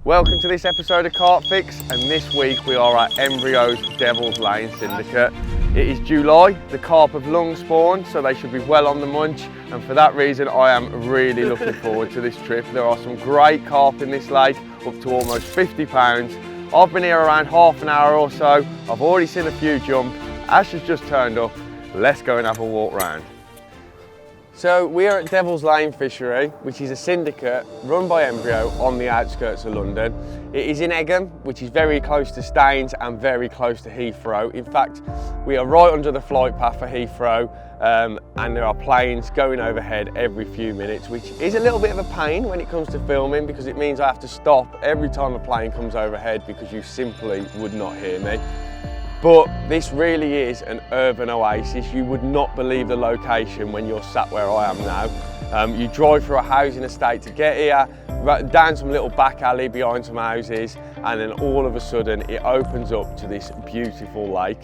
Welcome to this episode of Carp Fix, and this week we are at Embryo's Devil's Lane Syndicate. It is July, the carp have long spawned, so they should be well on the munch, and for that reason I am really looking forward to this trip. There are some great carp in this lake, up to almost 50 pounds. I've been here around half an hour or so. I've already seen a few jump. Ash has just turned up. Let's go and have a walk round. So we are at Devil's Lane Fishery, which is a syndicate run by Embryo on the outskirts of London. It is in Egham, which is very close to Staines and very close to Heathrow. In fact, we are right under the flight path for Heathrow, and there are planes going overhead every few minutes, which is a little bit of a pain when it comes to filming, because it means I have to stop every time a plane comes overhead because you simply would not hear me. But this really is an urban oasis. You would not believe the location when you're sat where I am now. You drive through a housing estate to get here, down some little back alley behind some houses, and then all of a sudden it opens up to this beautiful lake.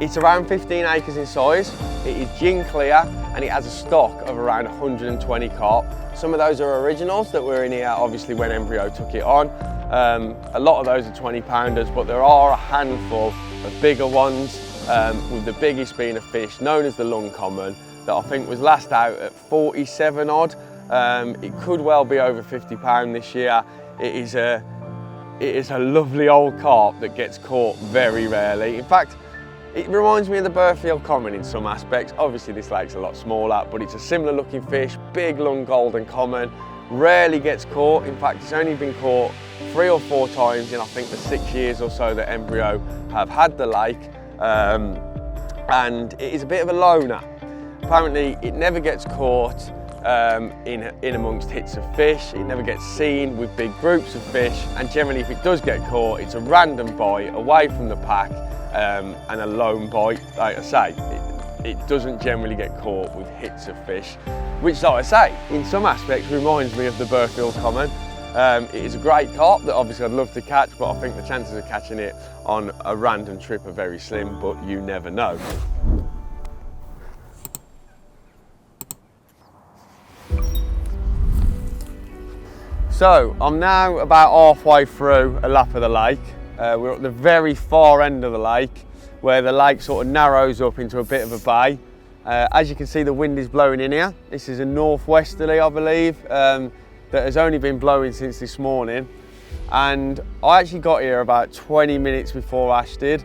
It's around 15 acres in size. It is gin clear, and it has a stock of around 120 carp. Some of those are originals that were in here obviously when Embryo took it on. A lot of those are 20 pounders, but there are a handful of bigger ones, with the biggest being a fish known as the lung common that I think was last out at 47 odd. It could well be over 50 pound this year. It is a lovely old carp that gets caught very rarely. In fact, it reminds me of the Burfield common in some aspects. Obviously this lake's a lot smaller, but it's a similar looking fish, big lung golden common, rarely gets caught. In fact, it's only been caught 3 or 4 times in I think the 6 years or so that Embryo have had the lake, and it is a bit of a loner. Apparently it never gets caught in amongst hits of fish. It never gets seen with big groups of fish, and generally if it does get caught, it's a random bite away from the pack, and a lone bite. Like I say, it doesn't generally get caught with hits of fish, which, like I say, in some aspects reminds me of the Burfield common. It is a great carp that obviously I'd love to catch, but I think the chances of catching it on a random trip are very slim, but you never know. So I'm now about halfway through a lap of the lake. We're at the very far end of the lake, where the lake sort of narrows up into a bit of a bay. As you can see, the wind is blowing in here. This is a northwesterly, I believe, that has only been blowing since this morning. And I actually got here about 20 minutes before Ash did.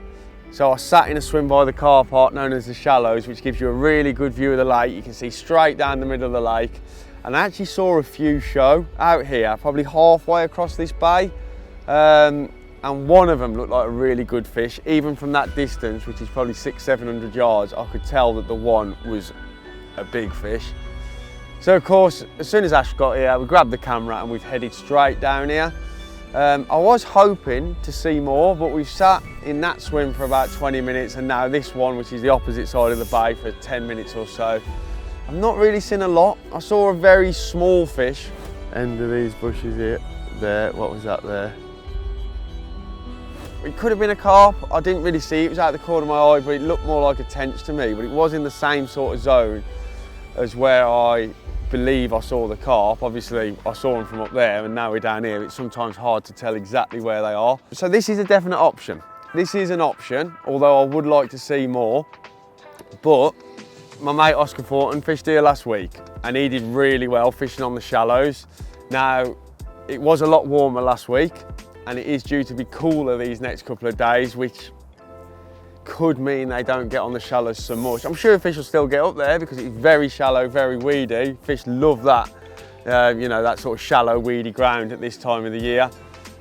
So I sat in a swim by the car park known as the Shallows, which gives you a really good view of the lake. You can see straight down the middle of the lake. And I actually saw a few show out here, probably halfway across this bay. And one of them looked like a really good fish. Even from that distance, which is probably 600-700 yards, I could tell that the one was a big fish. So of course, as soon as Ash got here, we grabbed the camera and we've headed straight down here. I was hoping to see more, but we've sat in that swim for about 20 minutes, and now this one, which is the opposite side of the bay, for 10 minutes or so. I've not really seen a lot. I saw a very small fish. End of these bushes here, there, what was that there? It could have been a carp. I didn't really see it. It was out of the corner of my eye, but it looked more like a tench to me. But it was in the same sort of zone as where I believe I saw the carp. Obviously, I saw them from up there, and now we're down here. It's sometimes hard to tell exactly where they are. So this is a definite option. This is an option, although I would like to see more. But my mate Oscar Fortin fished here last week, and he did really well fishing on the shallows. Now, it was a lot warmer last week, and it is due to be cooler these next couple of days, which could mean they don't get on the shallows so much. I'm sure fish will still get up there because it's very shallow, very weedy. Fish love that, you know, that sort of shallow, weedy ground at this time of the year.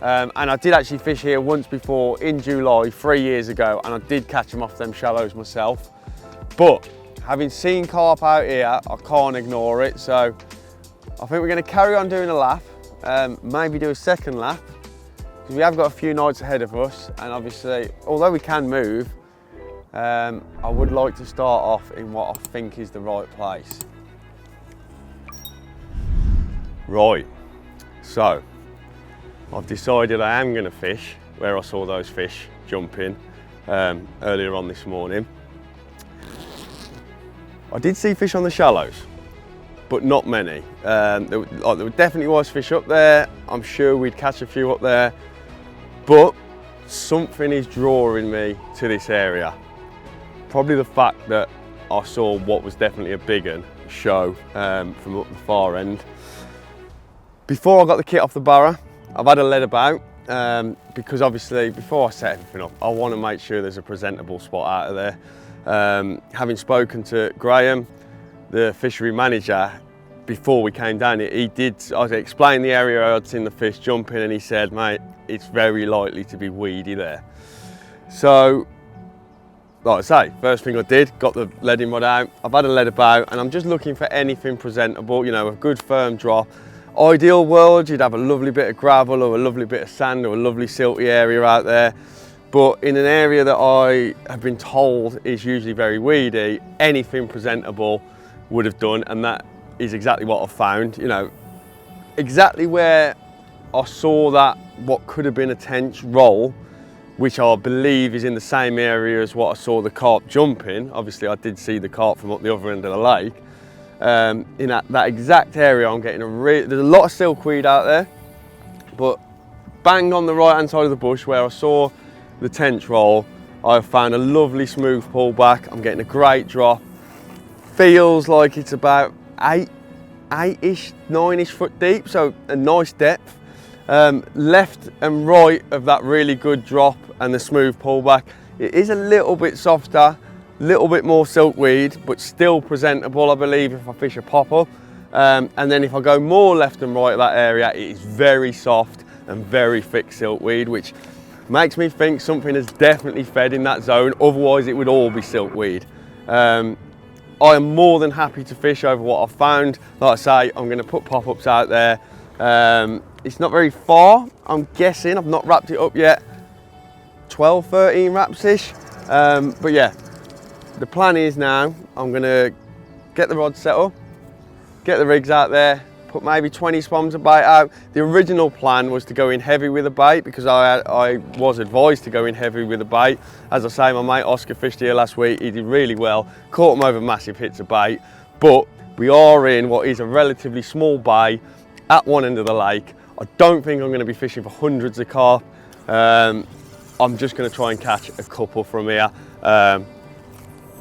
And I did actually fish here once before in July, 3 years ago, and I did catch them off them shallows myself. But having seen carp out here, I can't ignore it. So I think we're going to carry on doing a lap, maybe do a second lap, because we have got a few nights ahead of us, and obviously, although we can move, I would like to start off in what I think is the right place. Right, so I've decided I am going to fish where I saw those fish jumping earlier on this morning. I did see fish on the shallows, but not many. There definitely was fish up there. I'm sure we'd catch a few up there, but something is drawing me to this area. Probably the fact that I saw what was definitely a big one show from up the far end. Before I got the kit off the barra, I've had a lead about because obviously before I set everything up, I want to make sure there's a presentable spot out of there. Having spoken to Graham, the fishery manager, before we came down, I explained the area I'd seen the fish jumping, and he said, mate, it's very likely to be weedy there. So, like I say, first thing I did, got the leading rod out. I've had a lead about, and I'm just looking for anything presentable, you know, a good firm drop. Ideal world, you'd have a lovely bit of gravel or a lovely bit of sand or a lovely silty area out there. But in an area that I have been told is usually very weedy, anything presentable would have done, and that is exactly what I found. You know, exactly where I saw that what could have been a tench roll, which I believe is in the same area as what I saw the carp jumping. Obviously I did see the carp from up the other end of the lake. In that exact area I'm getting there's a lot of silkweed out there, but bang on the right hand side of the bush where I saw the tench roll, I've found a lovely smooth pullback. I'm getting a great drop. Feels like it's about 8-ish, 9-ish foot deep, so a nice depth. Left and right of that really good drop and the smooth pullback, it is a little bit softer, a little bit more silkweed, but still presentable, I believe, if I fish a popper. And then if I go more left and right of that area, it is very soft and very thick silkweed, which makes me think something has definitely fed in that zone, otherwise it would all be silkweed. I am more than happy to fish over what I've found. Like I say, I'm going to put pop-ups out there. It's not very far, I'm guessing. I've not wrapped it up yet. 12, 13 wraps-ish. But yeah, the plan is now I'm going to get the rod set up, get the rigs out there, put maybe 20 spoms of bait out. The original plan was to go in heavy with a bait because I was advised to go in heavy with a bait. As I say, my mate Oscar fished here last week. He did really well, caught him over massive hits of bait. But we are in what is a relatively small bay at one end of the lake. I don't think I'm going to be fishing for hundreds of carp. I'm just going to try and catch a couple from here,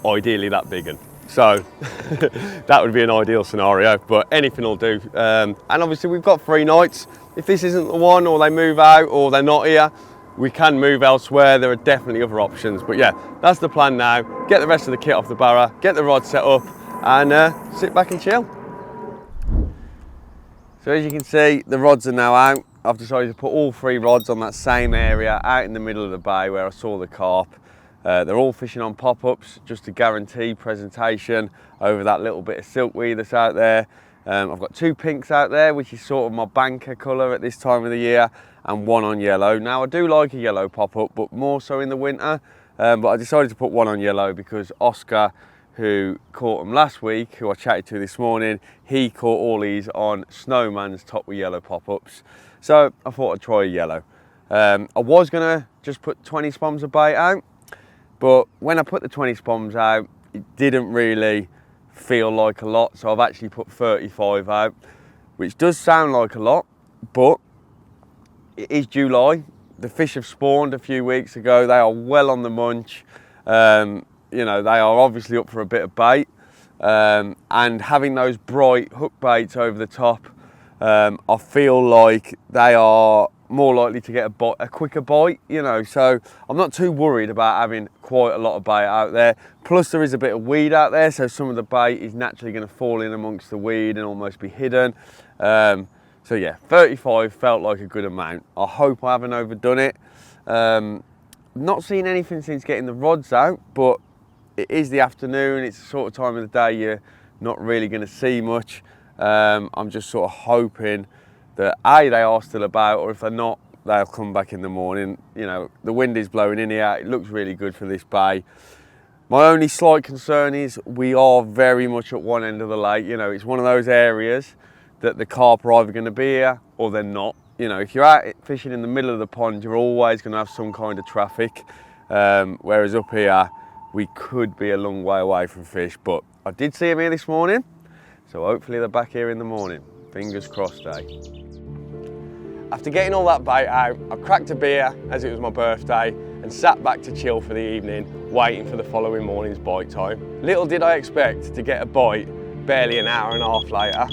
ideally that big one. So that would be an ideal scenario, but anything will do. And obviously we've got 3 nights. If this isn't the one, or they move out, or they're not here, we can move elsewhere. There are definitely other options. But yeah, that's the plan now. Get the rest of the kit off the barra, get the rod set up, and sit back and chill. So as you can see, the rods are now out. I've decided to put all 3 rods on that same area out in the middle of the bay where I saw the carp. They're all fishing on pop-ups just to guarantee presentation over that little bit of silkweed that's out there. I've got 2 pinks out there, which is sort of my banker colour at this time of the year, and 1 on yellow. Now I do like a yellow pop-up, but more so in the winter. But I decided to put 1 on yellow because Oscar, who caught them last week, who I chatted to this morning, he caught all these on Snowman's top with yellow pop-ups. So I thought I'd try a yellow. I was gonna just put 20 spoms of bait out, but when I put the 20 spoms out, it didn't really feel like a lot. So I've actually put 35 out, which does sound like a lot, but it is July. The fish have spawned a few weeks ago. They are well on the munch. You know, they are obviously up for a bit of bait. And having those bright hook baits over the top, I feel like they are more likely to get a quicker bite, you know, so I'm not too worried about having quite a lot of bait out there. Plus there is a bit of weed out there, so some of the bait is naturally going to fall in amongst the weed and almost be hidden. So yeah, 35 felt like a good amount. I hope I haven't overdone it. Not seen anything since getting the rods out, but it is the afternoon. It's the sort of time of the day you're not really going to see much. I'm just sort of hoping that A, they are still about, or if they're not, they'll come back in the morning. You know, the wind is blowing in here. It looks really good for this bay. My only slight concern is we are very much at one end of the lake. You know, it's one of those areas that the carp are either going to be here or they're not. You know, if you're out fishing in the middle of the pond, you're always going to have some kind of traffic. Whereas up here, we could be a long way away from fish. But I did see them here this morning. So hopefully they're back here in the morning. Fingers crossed, eh? After getting all that bait out, I cracked a beer as it was my birthday and sat back to chill for the evening, waiting for the following morning's bite time. Little did I expect to get a bite barely an hour and a half later.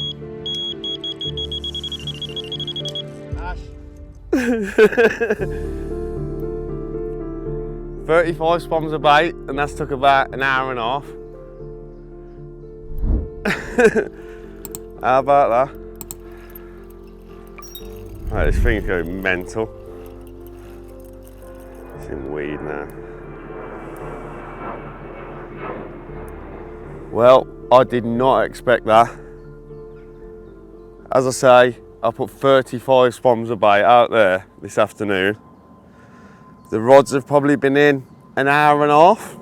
Ash. 35 spoms of bait, and that's took about an hour and a half. How about that? Right, this thing's going mental. It's in weed now. Well, I did not expect that. As I say, I put 35 spoms of bait out there this afternoon. The rods have probably been in an hour and a half.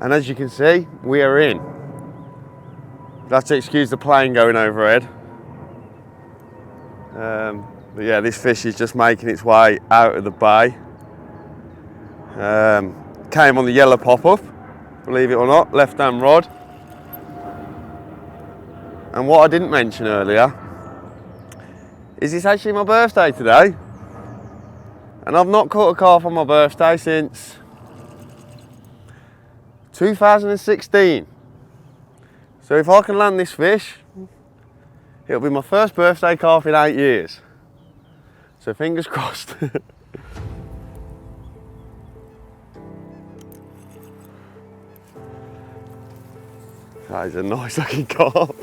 And as you can see, we are in. You'll have to excuse the plane going overhead. But yeah, this fish is just making its way out of the bay. Came on the yellow pop-up, believe it or not, left-hand rod. And what I didn't mention earlier is it's actually my birthday today. And I've not caught a carp on my birthday since 2016. So if I can land this fish, it'll be my first birthday carp in 8 years. So fingers crossed. That is a nice looking carp.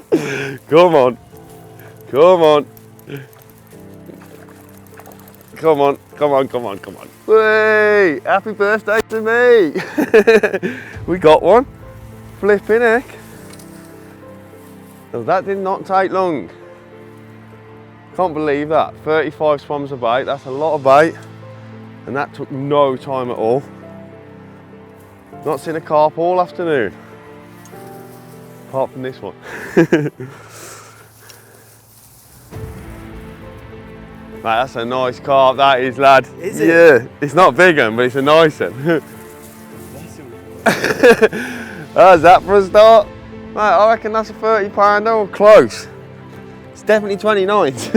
Come on. Come on. Come on, come on, come on, come on. Hey, happy birthday to me. We got one. Flipping heck. Oh, that did not take long. Can't believe that. 35 spoms of bait, that's a lot of bait. And that took no time at all. Not seen a carp all afternoon. Apart from this one. Mate, that's a nice carp, that is, lad. Is it? Yeah, it's not a big one, but it's a nice one. How's that for a start? Mate, I reckon that's a 30 pounder or close. It's definitely 29s.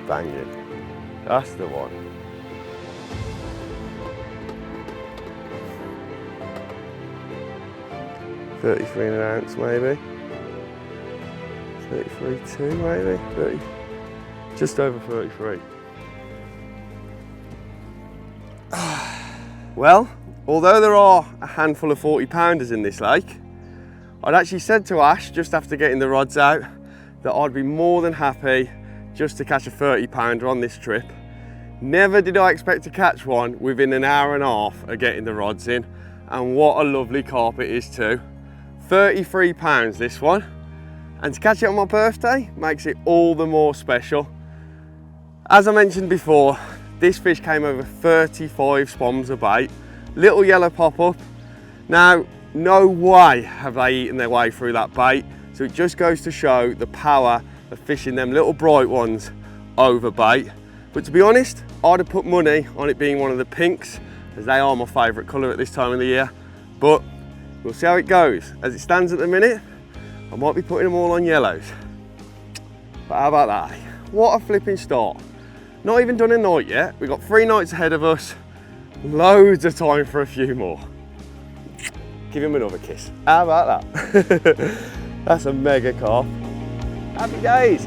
Banging. That's the one. $33 an ounce maybe. 33.2 maybe. 30. Just over 33. Well, although there are a handful of 40 pounders in this lake, I'd actually said to Ash just after getting the rods out that I'd be more than happy just to catch a 30 pounder on this trip. Never did I expect to catch one within an hour and a half of getting the rods in, and what a lovely carp it is too. 33 pounds this one, and to catch it on my birthday makes it all the more special. As I mentioned before, this fish came over 35 spoms of bait, little yellow pop-up. Now, no way have they eaten their way through that bait, so it just goes to show the power of fishing them little bright ones over bait. But to be honest, I'd have put money on it being one of the pinks, as they are my favourite colour at this time of the year. But we'll see how it goes. As it stands at the minute, I might be putting them all on yellows. But how about that? What a flipping start. Not even done a night yet. We've got 3 nights ahead of us. Loads of time for a few more. Give him another kiss. How about that? That's a mega carp. Happy days.